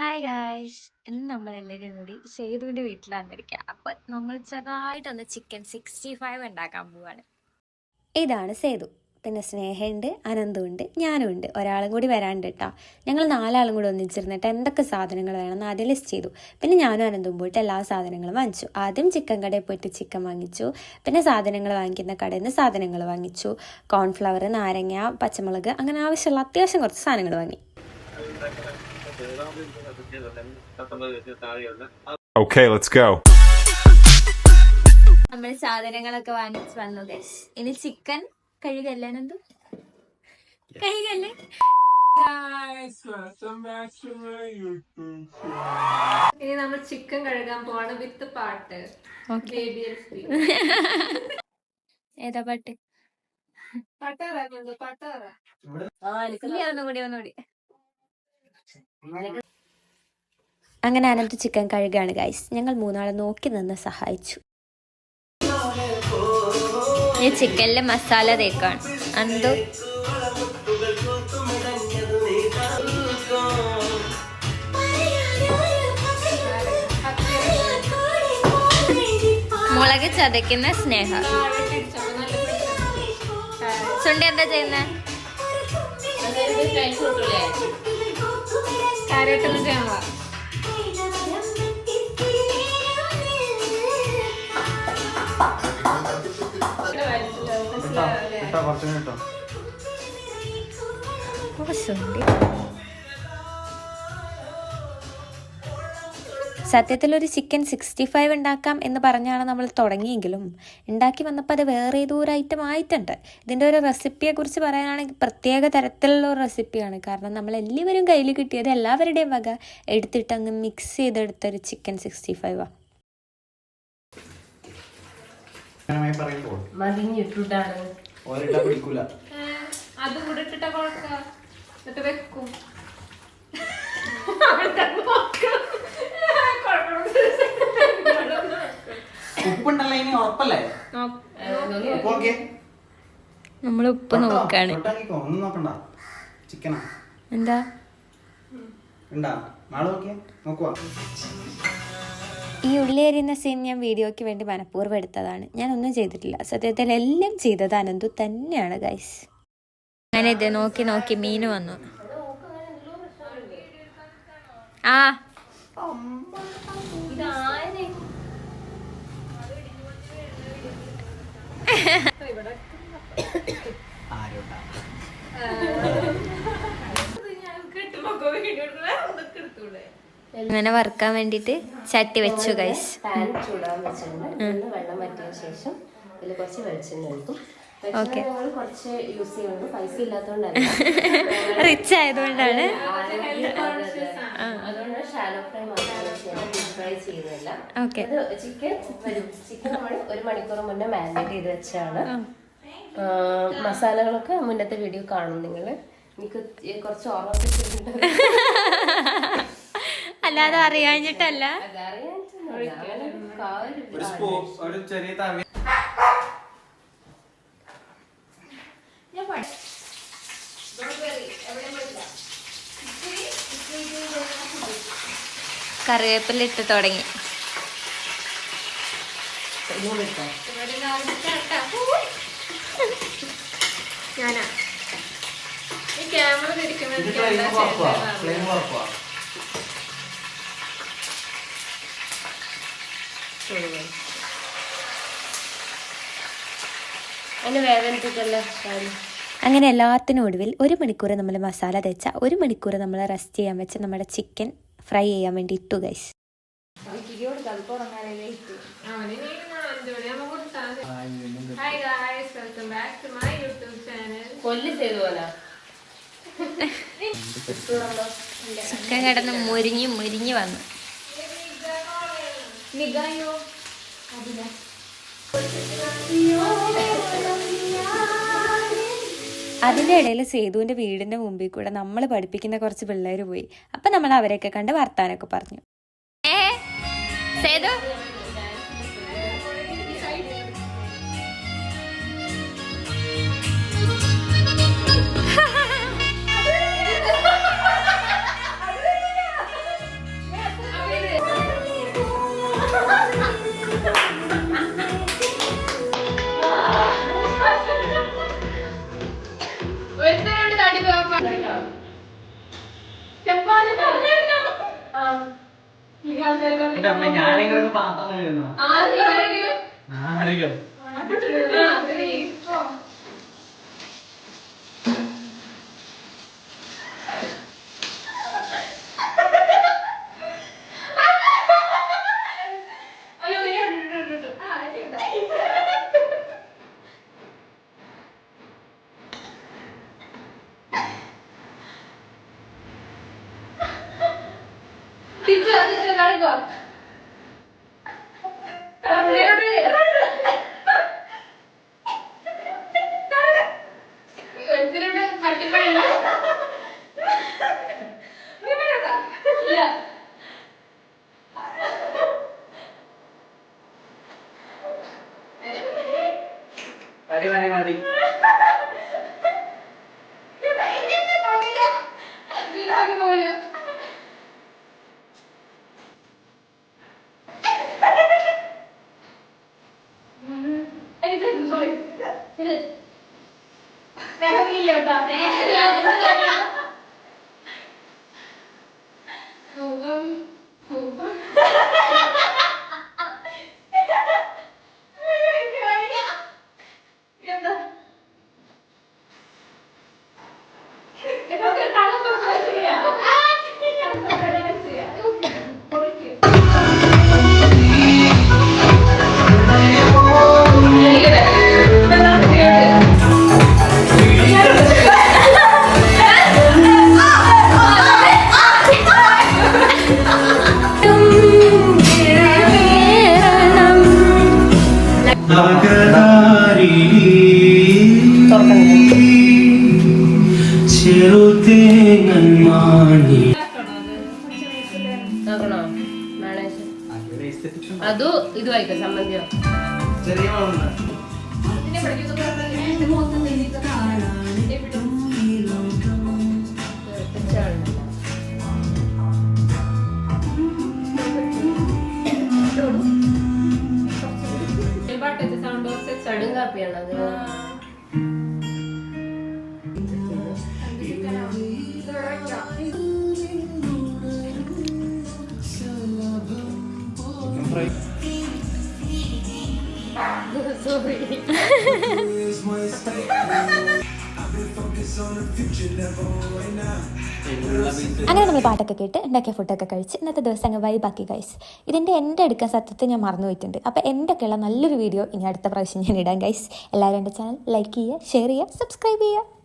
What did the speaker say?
Hi guys, ഇന്ന് നമ്മളെല്ലാവരും കൂടി സേതുവിന്റെ വീട്ടിലാണ് ഇരിക്കുക. അപ്പൊ നമ്മൾ ചെറുതായിട്ടൊന്ന് ചിക്കൻ 65 ഉണ്ടാക്കാൻ പോവാണ്. ഇതാണ് സേതു. പിന്നെ സ്നേഹയുണ്ട്, അനന്തമുണ്ട്, ഞാനും ഉണ്ട്. ഒരാളും കൂടി വരാണ്ട് കേട്ടോ. ഞങ്ങൾ 4 കൂടി ഒന്നിച്ചിരുന്നിട്ട് എന്തൊക്കെ സാധനങ്ങൾ വേണമെന്ന് ആദ്യം ലിസ്റ്റ് ചെയ്തു. പിന്നെ ഞാനും അനന്തവും പോയിട്ട് എല്ലാ സാധനങ്ങളും വാങ്ങിച്ചു. ആദ്യം ചിക്കൻ കടയിൽ പോയിട്ട് ചിക്കൻ വാങ്ങിച്ചു. പിന്നെ സാധനങ്ങൾ വാങ്ങിക്കുന്ന കടയിൽ നിന്ന് സാധനങ്ങൾ വാങ്ങിച്ചു. കോൺഫ്ലവർ, നാരങ്ങ, പച്ചമുളക്, അങ്ങനെ ആവശ്യമുള്ള അത്യാവശ്യം കുറച്ച് സാധനങ്ങൾ വാങ്ങി. Okay, let's go. നമ്മൾ സാധനങ്ങളൊക്കെ വാങ്ങിച്ചു വന്നു ഗൈസ്. ഇനി ചിക്കൻ കഴുകല്ലേ അനന്തു? കഴുകല്ലേ? ഇനി നമ്മൾ ചിക്കൻ കഴുകാൻ പോവാണ് വിത്ത് പാട്ട്. ഏതാ പാട്ട്? ഒന്നുകൂടി. അങ്ങനെ അനന്ത് ചിക്കൻ കഴുകാണ് ഗൈസ്. ഞങ്ങൾ 3 നോക്കി നിന്ന് സഹായിച്ചു. ഈ ചിക്കനില് മസാല തേക്കാണ് അന്തു. മുളക് ചതയ്ക്കുന്ന സ്നേഹ. സുണ്ടി എന്താ ചെയ്യുന്നേ? കാര്യമായിട്ടൊന്നും ചെയ്യാനുള്ള സത്യത്തിലൊരു ചിക്കൻ 65 ഉണ്ടാക്കാം എന്ന് പറഞ്ഞാണ് നമ്മൾ തുടങ്ങിയെങ്കിലും ഉണ്ടാക്കി വന്നപ്പോൾ അത് വേറെ ഏതോ ഒരു ഐറ്റം ആയിട്ടുണ്ട്. ഇതിൻ്റെ ഒരു റെസിപ്പിയെക്കുറിച്ച് പറയാനാണെങ്കിൽ പ്രത്യേക തരത്തിലുള്ള ഒരു റെസിപ്പിയാണ്. കാരണം നമ്മൾ എല്ലാവരും കയ്യിൽ കിട്ടിയത് എല്ലാവരുടെയും വക എടുത്തിട്ട് അങ്ങ് മിക്സ് ചെയ്തെടുത്തൊരു ചിക്കൻ 65. അത് കൂടെ ഇട്ടിട്ട കുഴക്കാം, എന്നിട്ട് വെക്കും. ഉപ്പുണ്ടല്ലോ, ഇനി ഉറപ്പല്ലേ? നമ്മൾ ഉപ്പ് നോക്കാണ്. ഒന്നും നോക്കണ്ട, ചിക്കനാ. എന്താ നോക്കുവാ. ഈ ഉള്ളി അരിയുന്ന സീൻ ഞാൻ വീഡിയോയ്ക്ക് വേണ്ടി മനഃപൂർവ്വം എടുത്തതാണ്. ഞാനൊന്നും ചെയ്തിട്ടില്ല. സത്യത്തിൽ എല്ലാം ചെയ്തത് അനന്തു തന്നെയാണ് ഗൈസ്. അങ്ങനെ ഇത് നോക്കി മീന് വന്നു. ആ അങ്ങനെ വറുക്കാൻ വേണ്ടിട്ട് ചട്ടി വെച്ചു ഗൈസ്. പാൻ ചൂടാൻ വെച്ചിട്ടുണ്ട്. വെള്ളം വറ്റിയ ശേഷം ഇതിൽ കുറച്ച് വെളിച്ചെണ്ണ ഒഴിക്കും. ഞങ്ങൾ കുറച്ച് യൂസ് ചെയ്യുന്നുണ്ട്, പൈസ ഇല്ലാത്തതുകൊണ്ടല്ല, റിച്ച് ആയതുകൊണ്ടാണ്. അതുകൊണ്ട് ഷാലോ ഫ്രൈ മാത്രമാണ് ചെയ്യുന്നത്, ഡീപ് ഫ്രൈ ചെയ്യുന്നില്ല. അത് ചിക്കൻ നമ്മൾ 1 മണിക്കൂർ മുന്നേ മാരിനേറ്റ് ചെയ്ത് വെച്ചാണ്. മസാലകളൊക്കെ മുന്നത്തെ വീഡിയോ കാണും നിങ്ങൾ. എനിക്ക് കുറച്ച് ഓർമ്മിപ്പിച്ചിട്ടുണ്ട്, അല്ലാതെ അറിയാഞ്ഞിട്ടല്ല. കറിവേപ്പില ഇട്ട് തുടങ്ങി. ഞാനാ ഈ ക്യാമറ തിരിക്കുന്നത്. അങ്ങനെ എല്ലാത്തിനും ഒടുവിൽ 1 മണിക്കൂർ നമ്മൾ മസാല തേച്ച 1 മണിക്കൂർ നമ്മൾ റെസ്റ്റ് ചെയ്യാൻ വെച്ച് നമ്മുടെ ചിക്കൻ ഫ്രൈ ചെയ്യാൻ വേണ്ടി ഇട്ടു guys. Hi guys, welcome back to my YouTube channel. Chicken കിടന്ന് മുരിഞ്ഞ് വന്നു. അതിൻ്റെ ഇടയിൽ സേതുവിൻ്റെ വീടിൻ്റെ മുമ്പിൽ കൂടെ നമ്മൾ പഠിപ്പിക്കുന്ന കുറച്ച് പിള്ളേർ പോയി. അപ്പം നമ്മൾ അവരെയൊക്കെ കണ്ട് വർത്താനൊക്കെ പറഞ്ഞു. സേതു ഒരുത്തനോട് തടി പോകാൻ ചെപ്പാന് പറഞ്ഞിരുന്നു. എന്റെ അമ്മ ഞാനെങ്കിലും പാത്രം കഴുകുന്നു. ആരെങ്കിലും മതി മതി മതി. നോക്കണോ മാണേജ് അതോ ഇത് വായിക്കാം സമ്മതിയോ ചെറിയ വളമുണ്ട്. കടും കാപ്പിയാണ് അത് അങ്ങനെ നമ്മൾ പാട്ടൊക്കെ കേട്ട് ഉണ്ടാക്കിയ ഫുഡൊക്കെ കഴിച്ച് ഇന്നത്തെ ദിവസം അങ്ങ് വൈബാക്കി ഗൈസ്. ഇതിൻ്റെ എൻ്റെ എടുക്കാൻ സത്യത്തിൽ ഞാൻ മറന്നു പോയിട്ടുണ്ട്. അപ്പോൾ എൻ്റെ ഒക്കെയുള്ള നല്ലൊരു വീഡിയോ ഇനി അടുത്ത പ്രാവശ്യം ഞാൻ ഇടാം ഗൈസ്. എല്ലാവരും എൻ്റെ ചാനൽ ലൈക്ക് ചെയ്യുക, ഷെയർ ചെയ്യുക, സബ്സ്ക്രൈബ് ചെയ്യുക.